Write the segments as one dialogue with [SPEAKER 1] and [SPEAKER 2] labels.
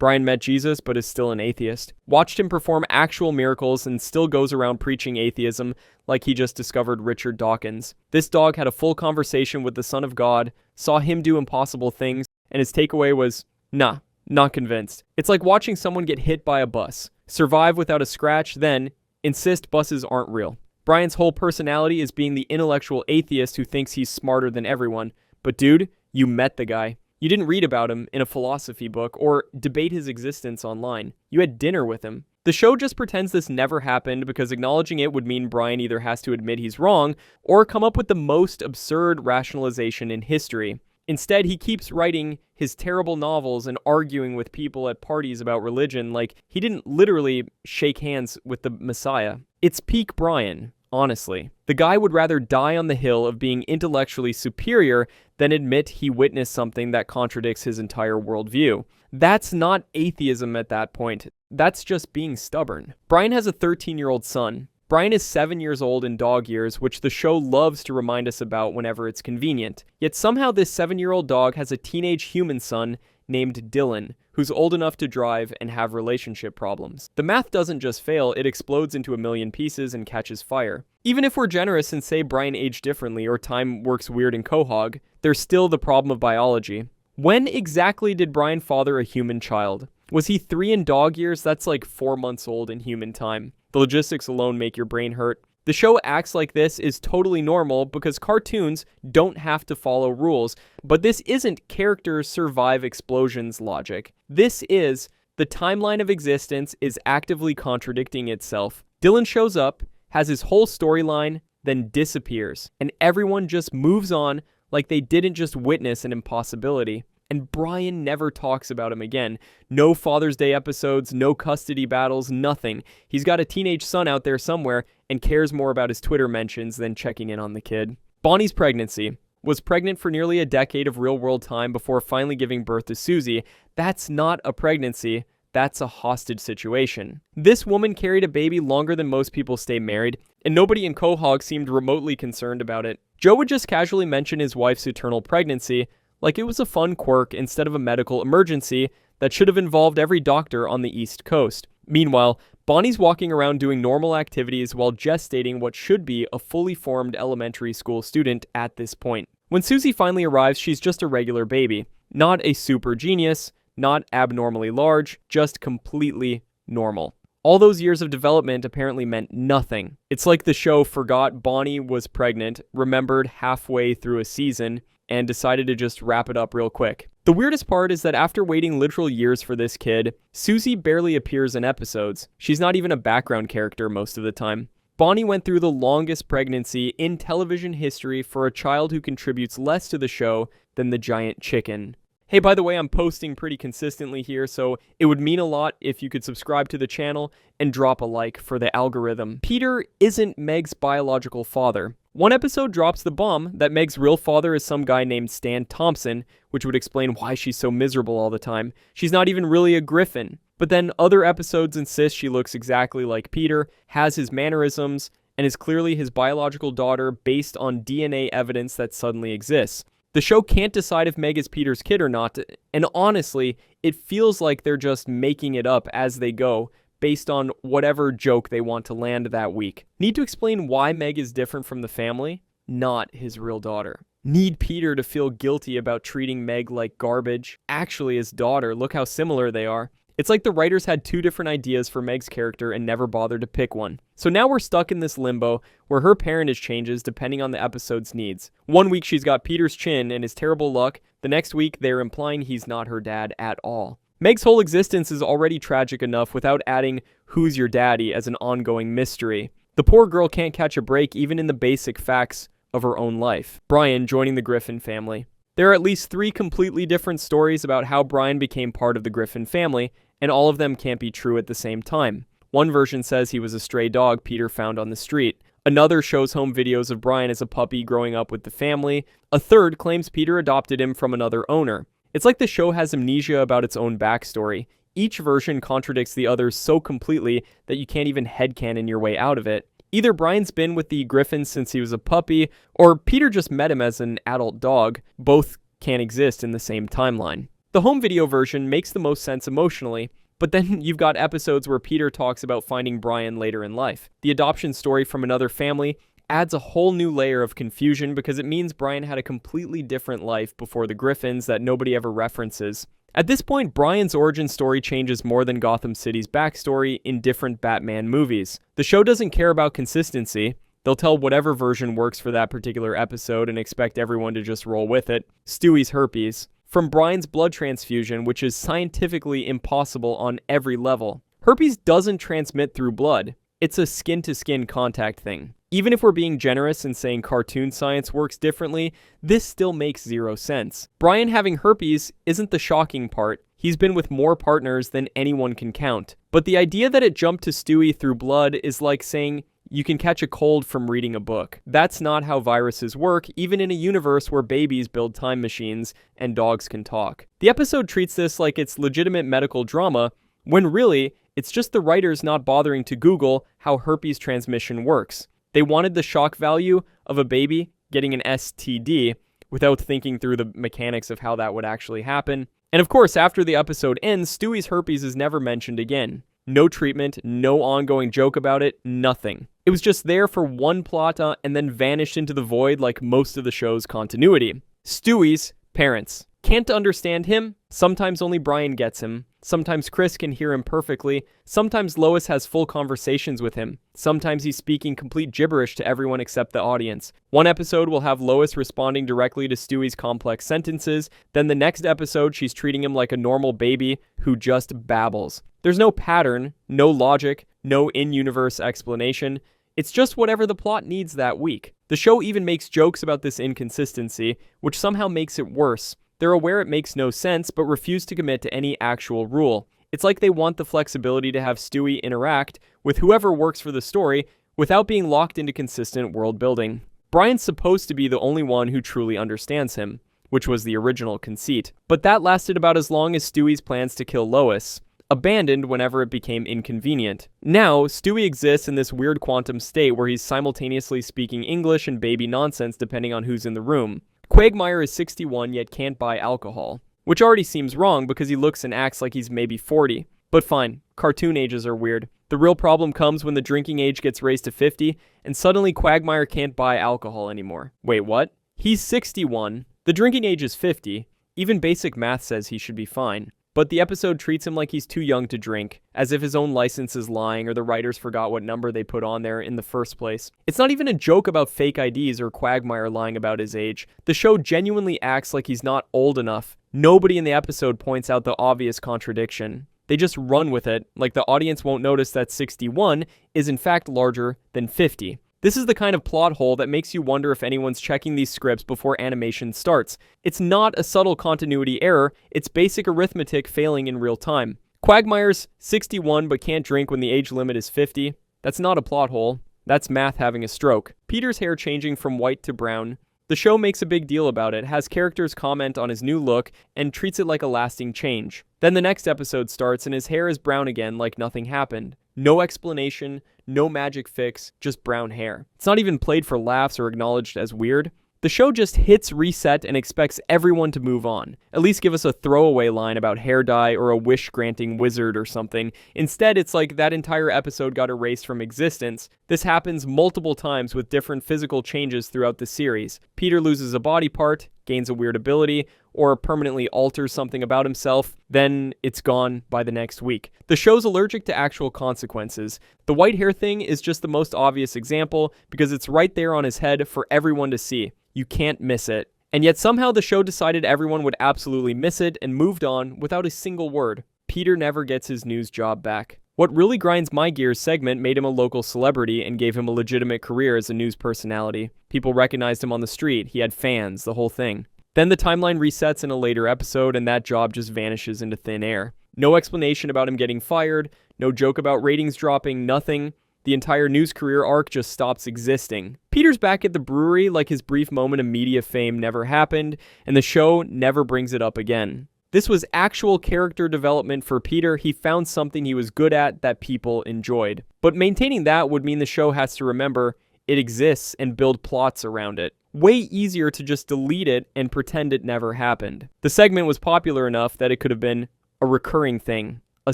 [SPEAKER 1] Brian met Jesus but is still an atheist. Watched him perform actual miracles and still goes around preaching atheism like he just discovered Richard Dawkins. This dog had a full conversation with the Son of God, saw him do impossible things, and his takeaway was, nah, not convinced. It's like watching someone get hit by a bus, survive without a scratch, then insist buses aren't real. Brian's whole personality is being the intellectual atheist who thinks he's smarter than everyone. But dude, you met the guy. You didn't read about him in a philosophy book or debate his existence online. You had dinner with him. The show just pretends this never happened because acknowledging it would mean Brian either has to admit he's wrong or come up with the most absurd rationalization in history. Instead, he keeps writing his terrible novels and arguing with people at parties about religion like he didn't literally shake hands with the Messiah. It's peak Brian, honestly. The guy would rather die on the hill of being intellectually superior than admit he witnessed something that contradicts his entire worldview. That's not atheism at that point. That's just being stubborn. Brian has a 13-year-old son. Brian is 7 years old in dog years, which the show loves to remind us about whenever it's convenient. Yet somehow this 7-year-old dog has a teenage human son named Dylan, who's old enough to drive and have relationship problems. The math doesn't just fail, it explodes into a million pieces and catches fire. Even if we're generous and say Brian aged differently or time works weird in Quahog, there's still the problem of biology. When exactly did Brian father a human child? Was he 3 in dog years? That's like 4 months old in human time. The logistics alone make your brain hurt. The show acts like this is totally normal because cartoons don't have to follow rules, but this isn't characters survive explosions logic. This is the timeline of existence is actively contradicting itself. Dylan shows up, has his whole storyline, then disappears, and everyone just moves on like they didn't just witness an impossibility. And Brian never talks about him again. No Father's Day episodes, no custody battles, nothing. He's got a teenage son out there somewhere and cares more about his Twitter mentions than checking in on the kid. Bonnie's pregnancy. Was pregnant for nearly a decade of real-world time before finally giving birth to Susie. That's not a pregnancy. That's a hostage situation. This woman carried a baby longer than most people stay married, and nobody in Quahog seemed remotely concerned about it. Joe would just casually mention his wife's eternal pregnancy, like it was a fun quirk instead of a medical emergency that should have involved every doctor on the East Coast. Meanwhile, Bonnie's walking around doing normal activities while gestating what should be a fully formed elementary school student at this point. When Susie finally arrives, she's just a regular baby. Not a super genius, not abnormally large, just completely normal. All those years of development apparently meant nothing. It's like the show forgot Bonnie was pregnant, remembered halfway through a season, and decided to just wrap it up real quick. The weirdest part is that after waiting literal years for this kid, Susie barely appears in episodes. She's not even a background character most of the time. Bonnie went through the longest pregnancy in television history for a child who contributes less to the show than the giant chicken. Hey, by the way, I'm posting pretty consistently here, so it would mean a lot if you could subscribe to the channel and drop a like for the algorithm. Peter isn't Meg's biological father. One episode drops the bomb that Meg's real father is some guy named Stan Thompson, which would explain why she's so miserable all the time. She's not even really a griffin. But then other episodes insist she looks exactly like Peter, has his mannerisms, and is clearly his biological daughter based on DNA evidence that suddenly exists. The show can't decide if Meg is Peter's kid or not, and honestly, it feels like they're just making it up as they go, based on whatever joke they want to land that week. Need to explain why Meg is different from the family? Not his real daughter. Need Peter to feel guilty about treating Meg like garbage? Actually his daughter, look how similar they are. It's like the writers had 2 different ideas for Meg's character and never bothered to pick one. So now we're stuck in this limbo where her parentage changes depending on the episode's needs. One week she's got Peter's chin and his terrible luck, the next week they're implying he's not her dad at all. Meg's whole existence is already tragic enough without adding who's your daddy as an ongoing mystery. The poor girl can't catch a break even in the basic facts of her own life. Brian joining the Griffin family. There are at least 3 completely different stories about how Brian became part of the Griffin family, and all of them can't be true at the same time. One version says he was a stray dog Peter found on the street. Another shows home videos of Brian as a puppy growing up with the family. A third claims Peter adopted him from another owner. It's like the show has amnesia about its own backstory. Each version contradicts the others so completely that you can't even headcanon your way out of it. Either Brian's been with the Griffins since he was a puppy, or Peter just met him as an adult dog. Both can't exist in the same timeline. The home video version makes the most sense emotionally, but then you've got episodes where Peter talks about finding Brian later in life. The adoption story from another family adds a whole new layer of confusion because it means Brian had a completely different life before the Griffins that nobody ever references. At this point, Brian's origin story changes more than Gotham City's backstory in different Batman movies. The show doesn't care about consistency. They'll tell whatever version works for that particular episode and expect everyone to just roll with it. Stewie's herpes. From Brian's blood transfusion, which is scientifically impossible on every level. Herpes doesn't transmit through blood. It's a skin-to-skin contact thing. Even if we're being generous and saying cartoon science works differently, this still makes zero sense. Brian having herpes isn't the shocking part. He's been with more partners than anyone can count. But the idea that it jumped to Stewie through blood is like saying you can catch a cold from reading a book. That's not how viruses work, even in a universe where babies build time machines and dogs can talk. The episode treats this like it's legitimate medical drama, when really, it's just the writers not bothering to Google how herpes transmission works. They wanted the shock value of a baby getting an STD without thinking through the mechanics of how that would actually happen. And of course, after the episode ends, Stewie's herpes is never mentioned again. No treatment, no ongoing joke about it, nothing. It was just there for one plot and then vanished into the void like most of the show's continuity. Stewie's parents. Can't understand him. Sometimes only Brian gets him. Sometimes Chris can hear him perfectly. Sometimes Lois has full conversations with him. Sometimes he's speaking complete gibberish to everyone except the audience. One episode will have Lois responding directly to Stewie's complex sentences. Then the next episode, she's treating him like a normal baby who just babbles. There's no pattern, no logic, no in-universe explanation. It's just whatever the plot needs that week. The show even makes jokes about this inconsistency, which somehow makes it worse. They're aware it makes no sense, but refuse to commit to any actual rule. It's like they want the flexibility to have Stewie interact with whoever works for the story without being locked into consistent world building. Brian's supposed to be the only one who truly understands him, which was the original conceit. But that lasted about as long as Stewie's plans to kill Lois, abandoned whenever it became inconvenient. Now, Stewie exists in this weird quantum state where he's simultaneously speaking English and baby nonsense depending on who's in the room. Quagmire is 61 yet can't buy alcohol, which already seems wrong because he looks and acts like he's maybe 40. But fine, cartoon ages are weird. The real problem comes when the drinking age gets raised to 50, and suddenly Quagmire can't buy alcohol anymore. Wait, what? He's 61, the drinking age is 50, even basic math says he should be fine. But the episode treats him like he's too young to drink, as if his own license is lying or the writers forgot what number they put on there in the first place. It's not even a joke about fake IDs or Quagmire lying about his age. The show genuinely acts like he's not old enough. Nobody in the episode points out the obvious contradiction. They just run with it, like the audience won't notice that 61 is in fact larger than 50. This is the kind of plot hole that makes you wonder if anyone's checking these scripts before animation starts. It's not a subtle continuity error, it's basic arithmetic failing in real time. Quagmire's 61 but can't drink when the age limit is 50. That's not a plot hole. That's math having a stroke. Peter's hair changing from white to brown. The show makes a big deal about it, has characters comment on his new look, and treats it like a lasting change. Then the next episode starts and his hair is brown again like nothing happened. No explanation, no magic fix, just brown hair. It's not even played for laughs or acknowledged as weird. The show just hits reset and expects everyone to move on. At least give us a throwaway line about hair dye or a wish-granting wizard or something. Instead, it's like that entire episode got erased from existence. This happens multiple times with different physical changes throughout the series. Peter loses a body part, gains a weird ability, or permanently alters something about himself, then it's gone by the next week. The show's allergic to actual consequences. The white hair thing is just the most obvious example because it's right there on his head for everyone to see. You can't miss it. And yet somehow the show decided everyone would absolutely miss it and moved on without a single word. Peter never gets his news job back. What really grinds my gears segment made him a local celebrity and gave him a legitimate career as a news personality. People recognized him on the street, he had fans, the whole thing. Then the timeline resets in a later episode and that job just vanishes into thin air. No explanation about him getting fired, no joke about ratings dropping, nothing. The entire news career arc just stops existing. Peter's back at the brewery like his brief moment of media fame never happened, and the show never brings it up again. This was actual character development for Peter. He found something he was good at that people enjoyed. But maintaining that would mean the show has to remember it exists and build plots around it. way easier to just delete it and pretend it never happened. The segment was popular enough that it could have been a recurring thing, a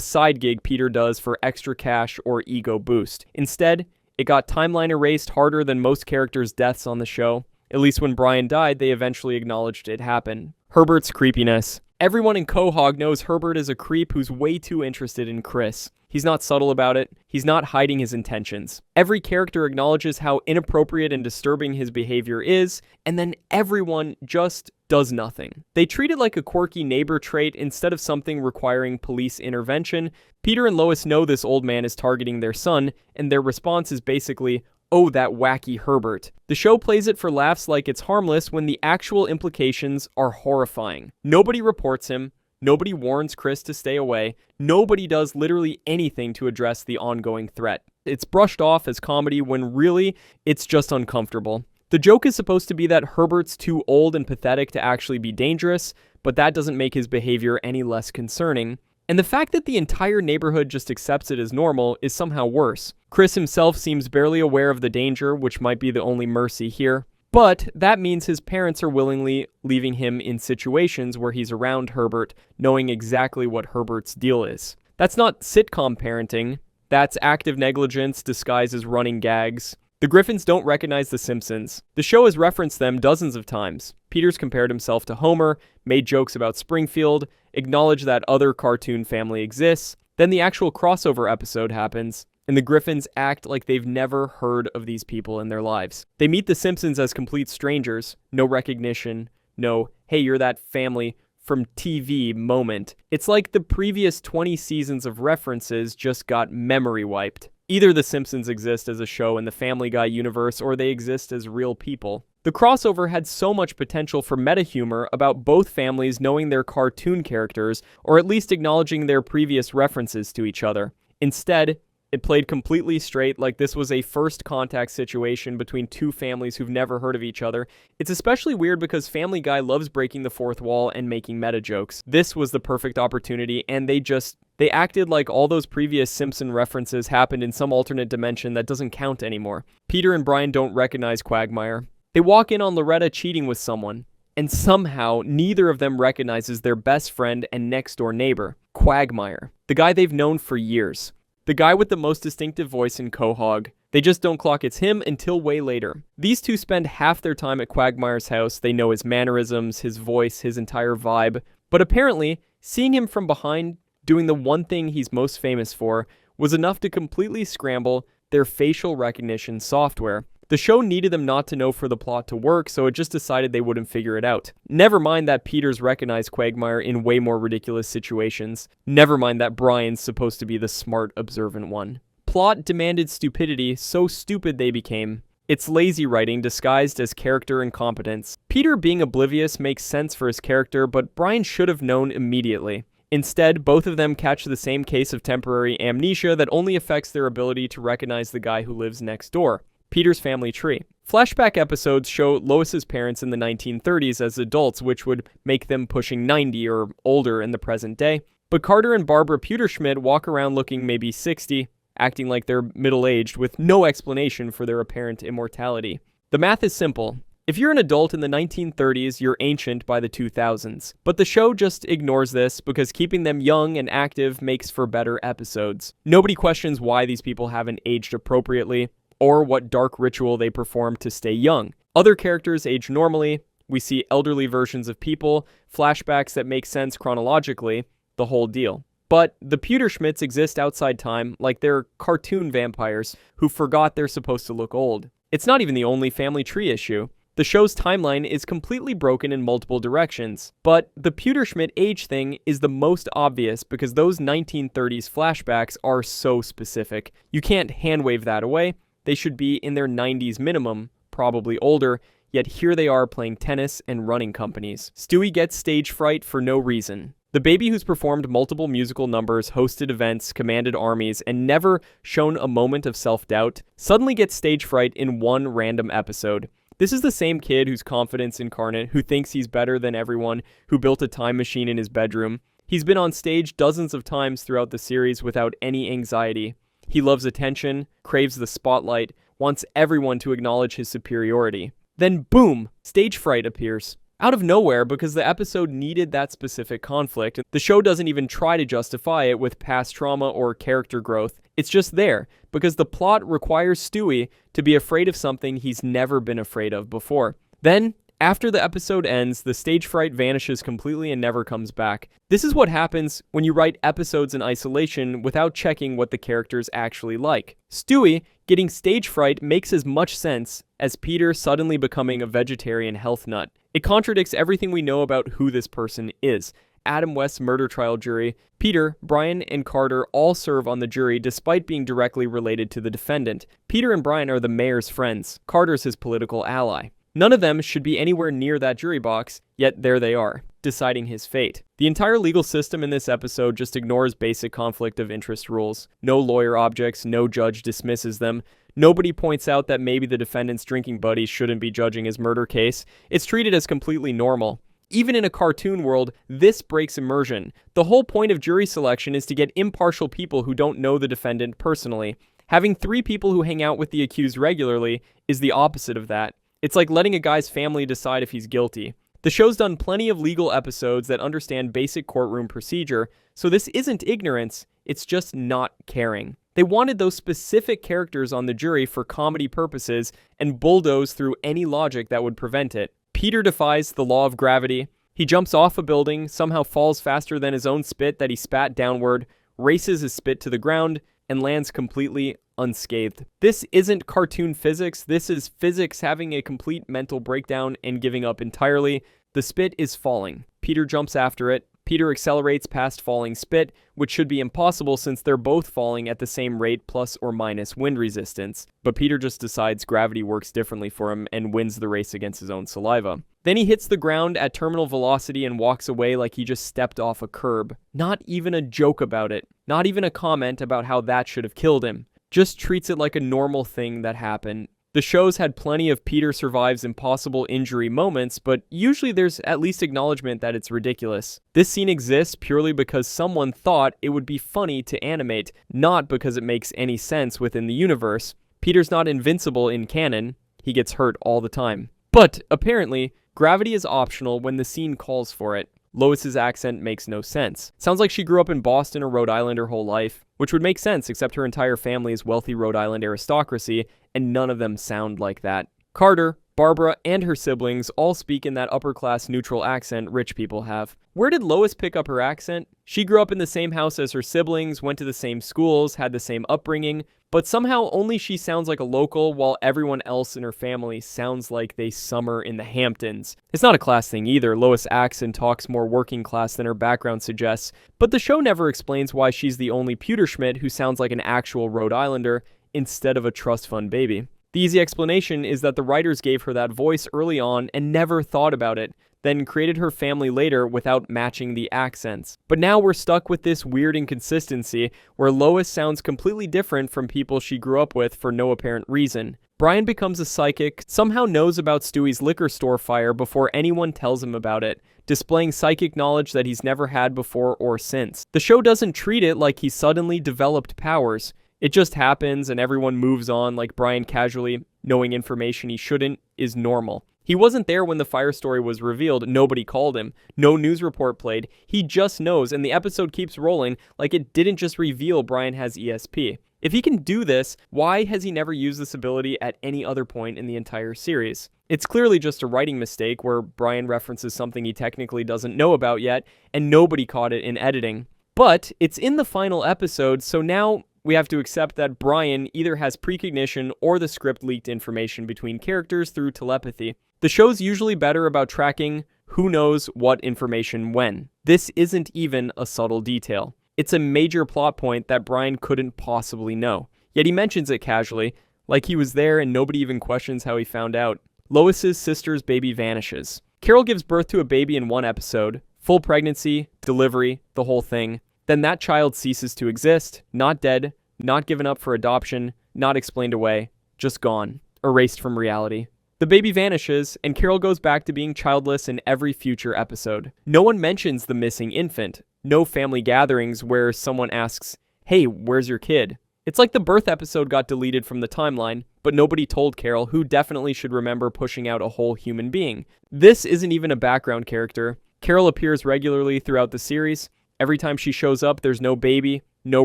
[SPEAKER 1] side gig Peter does for extra cash or ego boost. Instead, it got timeline erased harder than most characters' deaths on the show. At least when Brian died, they eventually acknowledged it happened. Herbert's creepiness. Everyone in Quahog knows Herbert is a creep who's way too interested in Chris. He's not subtle about it. He's not hiding his intentions. Every character acknowledges how inappropriate and disturbing his behavior is, and then everyone just does nothing. They treat it like a quirky neighbor trait instead of something requiring police intervention. Peter and Lois know this old man is targeting their son, and their response is basically, "Oh, that wacky Herbert." The show plays it for laughs like it's harmless when the actual implications are horrifying. Nobody reports him. Nobody warns Chris to stay away. Nobody does literally anything to address the ongoing threat. It's brushed off as comedy when really, it's just uncomfortable. The joke is supposed to be that Herbert's too old and pathetic to actually be dangerous, but that doesn't make his behavior any less concerning. And the fact that the entire neighborhood just accepts it as normal is somehow worse. Chris himself seems barely aware of the danger, which might be the only mercy here. But that means his parents are willingly leaving him in situations where he's around Herbert, knowing exactly what Herbert's deal is. That's not sitcom parenting. That's active negligence disguised as running gags. The Griffins don't recognize The Simpsons. The show has referenced them dozens of times. Peter's compared himself to Homer, made jokes about Springfield, acknowledged that other cartoon family exists. Then the actual crossover episode happens, and the Griffins act like they've never heard of these people in their lives. They meet the Simpsons as complete strangers, no recognition, no, hey, you're that family from TV moment. It's like the previous 20 seasons of references just got memory wiped. Either The Simpsons exist as a show in the Family Guy universe, or they exist as real people. The crossover had so much potential for meta-humor about both families knowing their cartoon characters, or at least acknowledging their previous references to each other. Instead, it played completely straight, like this was a first contact situation between two families who've never heard of each other. It's especially weird because Family Guy loves breaking the fourth wall and making meta jokes. This was the perfect opportunity, and they acted like all those previous Simpson references happened in some alternate dimension that doesn't count anymore. Peter and Brian don't recognize Quagmire. They walk in on Loretta cheating with someone, and somehow neither of them recognizes their best friend and next-door neighbor, Quagmire, the guy they've known for years. The guy with the most distinctive voice in Quahog. They just don't clock it's him until way later. These two spend half their time at Quagmire's house. They know his mannerisms, his voice, his entire vibe. But apparently, seeing him from behind doing the one thing he's most famous for was enough to completely scramble their facial recognition software. The show needed them not to know for the plot to work, so it just decided they wouldn't figure it out. Never mind that Peter's recognized Quagmire in way more ridiculous situations. Never mind that Brian's supposed to be the smart, observant one. Plot demanded stupidity, so stupid they became. It's lazy writing disguised as character incompetence. Peter being oblivious makes sense for his character, but Brian should have known immediately. Instead, both of them catch the same case of temporary amnesia that only affects their ability to recognize the guy who lives next door. Peter's family tree. Flashback episodes show Lois's parents in the 1930s as adults, which would make them pushing 90 or older in the present day. But Carter and Barbara PeterSchmidt walk around looking maybe 60, acting like they're middle-aged with no explanation for their apparent immortality. The math is simple. If you're an adult in the 1930s, you're ancient by the 2000s. But the show just ignores this because keeping them young and active makes for better episodes. Nobody questions why these people haven't aged appropriately, or what dark ritual they perform to stay young. Other characters age normally. We see elderly versions of people, flashbacks that make sense chronologically, the whole deal. But the PeterSchmidts exist outside time like they're cartoon vampires who forgot they're supposed to look old. It's not even the only family tree issue. The show's timeline is completely broken in multiple directions, but the PeterSchmidt age thing is the most obvious because those 1930s flashbacks are so specific. You can't hand-wave that away. They should be in their 90s minimum, probably older, yet here they are playing tennis and running companies. Stewie gets stage fright for no reason. The baby who's performed multiple musical numbers, hosted events, commanded armies, and never shown a moment of self-doubt, suddenly gets stage fright in one random episode. This is the same kid who's confidence incarnate, who thinks he's better than everyone, who built a time machine in his bedroom. He's been on stage dozens of times throughout the series without any anxiety. He loves attention, craves the spotlight, wants everyone to acknowledge his superiority. Then boom, stage fright appears. Out of nowhere, because the episode needed that specific conflict. The show doesn't even try to justify it with past trauma or character growth. It's just there, because the plot requires Stewie to be afraid of something he's never been afraid of before. Then, after the episode ends, the stage fright vanishes completely and never comes back. This is what happens when you write episodes in isolation without checking what the characters actually like. Stewie getting stage fright makes as much sense as Peter suddenly becoming a vegetarian health nut. It contradicts everything we know about who this person is. Adam West's murder trial jury, Peter, Brian, and Carter all serve on the jury despite being directly related to the defendant. Peter and Brian are the mayor's friends. Carter's his political ally. None of them should be anywhere near that jury box, yet there they are, deciding his fate. The entire legal system in this episode just ignores basic conflict of interest rules. No lawyer objects, no judge dismisses them. Nobody points out that maybe the defendant's drinking buddies shouldn't be judging his murder case. It's treated as completely normal. Even in a cartoon world, this breaks immersion. The whole point of jury selection is to get impartial people who don't know the defendant personally. Having 3 people who hang out with the accused regularly is the opposite of that. It's like letting a guy's family decide if he's guilty. The show's done plenty of legal episodes that understand basic courtroom procedure, so this isn't ignorance, it's just not caring. They wanted those specific characters on the jury for comedy purposes and bulldoze through any logic that would prevent it. Peter defies the law of gravity. He jumps off a building, somehow falls faster than his own spit that he spat downward, races his spit to the ground, and lands completely unscathed. This isn't cartoon physics, this is physics having a complete mental breakdown and giving up entirely. The spit is falling. Peter jumps after it. Peter accelerates past falling spit, which should be impossible since they're both falling at the same rate plus or minus wind resistance. But Peter just decides gravity works differently for him and wins the race against his own saliva. Then he hits the ground at terminal velocity and walks away like he just stepped off a curb. Not even a joke about it. Not even a comment about how that should have killed him. Just treats it like a normal thing that happened. The show's had plenty of Peter survives impossible injury moments, but usually there's at least acknowledgement that it's ridiculous. This scene exists purely because someone thought it would be funny to animate, not because it makes any sense within the universe. Peter's not invincible in canon, he gets hurt all the time. But, apparently, gravity is optional when the scene calls for it. Lois's accent makes no sense. Sounds like she grew up in Boston or Rhode Island her whole life, which would make sense except her entire family is wealthy Rhode Island aristocracy, and none of them sound like that. Carter, Barbara, and her siblings all speak in that upper-class neutral accent rich people have. Where did Lois pick up her accent? She grew up in the same house as her siblings, went to the same schools, had the same upbringing, but somehow only she sounds like a local while everyone else in her family sounds like they summer in the Hamptons. It's not a class thing either. Lois acts and talks more working class than her background suggests, but the show never explains why she's the only PeterSchmidt who sounds like an actual Rhode Islander instead of a trust fund baby. The easy explanation is that the writers gave her that voice early on and never thought about it, then created her family later without matching the accents. But now we're stuck with this weird inconsistency where Lois sounds completely different from people she grew up with for no apparent reason. Brian becomes a psychic, somehow knows about Stewie's liquor store fire before anyone tells him about it, displaying psychic knowledge that he's never had before or since. The show doesn't treat it like he suddenly developed powers. It just happens and everyone moves on like Brian casually knowing information he shouldn't is normal. He wasn't there when the fire story was revealed, nobody called him, no news report played, he just knows and the episode keeps rolling like it didn't just reveal Brian has ESP. If he can do this, why has he never used this ability at any other point in the entire series? It's clearly just a writing mistake where Brian references something he technically doesn't know about yet and nobody caught it in editing. But it's in the final episode, so now we have to accept that Brian either has precognition or the script leaked information between characters through telepathy. The show's usually better about tracking who knows what information when. This isn't even a subtle detail. It's a major plot point that Brian couldn't possibly know. Yet he mentions it casually, like he was there and nobody even questions how he found out. Lois's sister's baby vanishes. Carol gives birth to a baby in one episode, full pregnancy, delivery, the whole thing. Then that child ceases to exist, not dead, not given up for adoption, not explained away, just gone, erased from reality. The baby vanishes, and Carol goes back to being childless in every future episode. No one mentions the missing infant. No family gatherings where someone asks, "Hey, where's your kid?" It's like the birth episode got deleted from the timeline, but nobody told Carol, who definitely should remember pushing out a whole human being. This isn't even a background character. Carol appears regularly throughout the series. Every time she shows up, there's no baby, no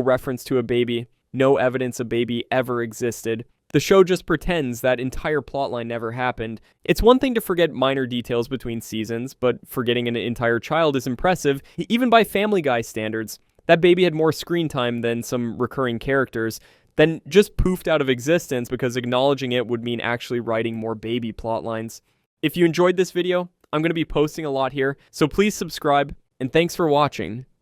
[SPEAKER 1] reference to a baby, no evidence a baby ever existed. The show just pretends that entire plotline never happened. It's one thing to forget minor details between seasons, but forgetting an entire child is impressive, even by Family Guy standards. That baby had more screen time than some recurring characters, then just poofed out of existence because acknowledging it would mean actually writing more baby plotlines. If you enjoyed this video, I'm going to be posting a lot here, so please subscribe, and thanks for watching.